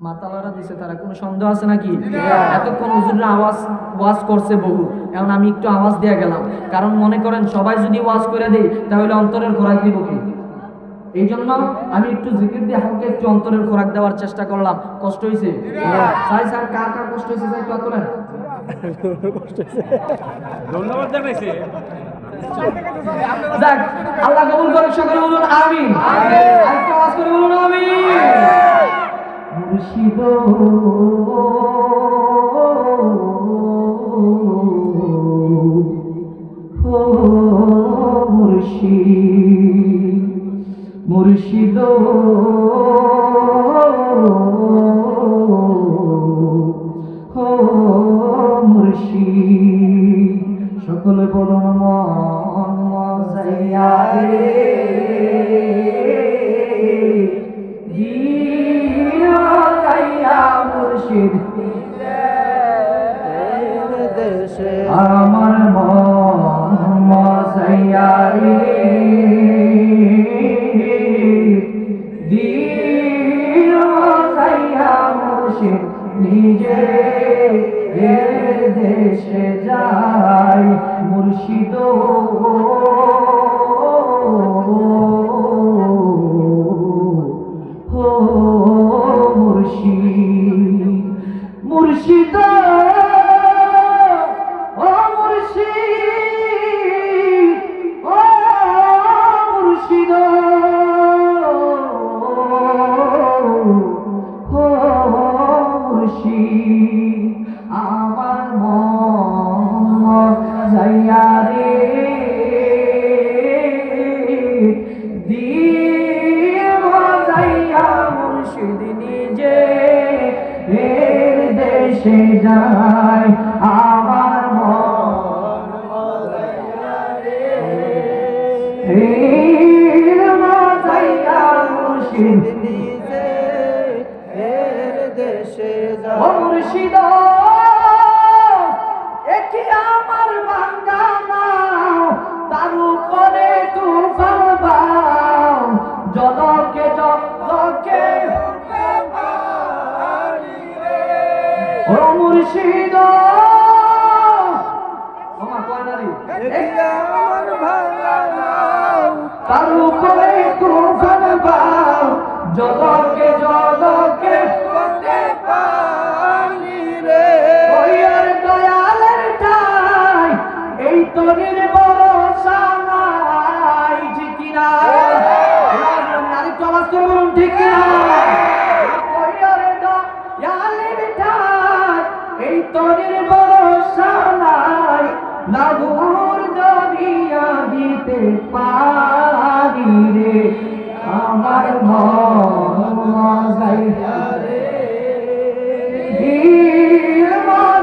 মাতালারা দিছে তারা, কোনো সন্দেহ আছে নাকি? এতক্ষণ হুজুররা ওয়াজ করছে বহু, এখন আমি একটু আওয়াজ দিয়ে গেলাম, কারণ মনে করেন সবাই যদি ওয়াজ করে দেই তাহলে অন্তরের খোরাক দিব কি? এই জন্য আমি একটু জিকির দিয়ে হালকা একটু অন্তরের খোরাক দেওয়ার চেষ্টা করলাম। কষ্ট হয়েছে? স্যার কার কার কষ্ট হয়েছে একটু হাত তোলেন। ধন্যবাদ জানাইছি। যাক, আল্লাহ কবুল করুক, সকলে বলুন আমিন। আরেকটু আওয়াজ করে বলুন আমিন। মুর্শিদ মুর্শিদ মুর্শিদ, সকলে বলুন মন মজাইয়া রে দিয়া গাইয়া মুর্শিদ আমার মন মজাইয়া রে দিয়া গাইয়া মুর্শিদ নিজে দেশে যাই মুর্শিদ মুর্শিদ মুর্শিদ ও মুর্শিদ ও মুর্শিদ ও মুর্শিদ, আমার মন যাইয়া রে দিয়া যাইয়া মুর্শিদ নিজে দেশে যায় আমার মন যাইয়া রে যাইয়া মুর্শিদ নিজে দেশে যায়। ও মুর্শিদ একি আমার ভাঙ্গা নাও, তার উপরে তুফান বাও, জলকে জলকে ও মুর্শিদ ওমা কয়নারি একি আমার ভাঙ্গা নাও, তার উপরে তুফান বাও, জলকে জলকে এই তরির ভরসা নাই, ঠিক কিনা? আরেকটু আওয়াজ করে বলুন ঠিক কিনা? এই তরির ভরসা নাই, লাগুর দরিয়া দিতে পারি রে আমার মন যাইয়া রে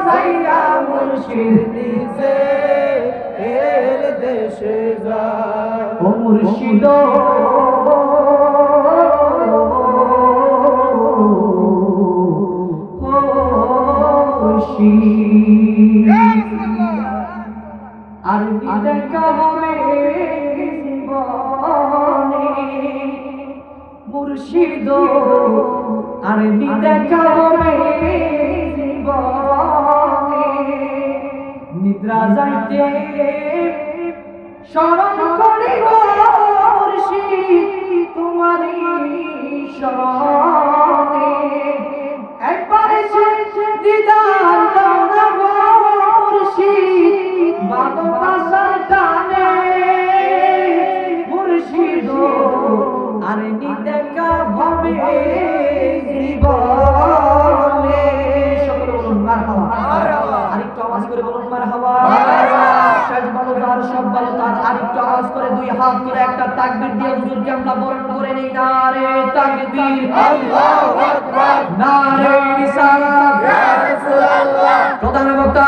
যাইয়া মুর্শিদ নিজে দেশে যায়। ও মুর্শিদ আর দেখা হবে জীবনে মুর্শিদ, আর দেখা হবে জীবনে নিদ্রা যাইতে স্মরণ করিব মুর্শিদ তোমারি শরণে, একবার দিদার দাও না গো মুর্শিদ ভালোবাসার টানে মুর্শিদ, আরে দেখা হবে জীবনে। সকলে বলুন মারহাবা। আরেকটু আওয়াজ করে বলুন মারহাবা। শেষ ভালো তার সব ভালো তার। আরেকটু আওয়াজ করে দুই হাত তুলে একটা তাকবীর দিয়ে হুজুরকে আমরা বরণ করে নেই। নারে তাকবীর, আল্লাহু আকবার, নারে রিসালাত, ইয়া রাসূলুল্লাহ। প্রধান বক্তা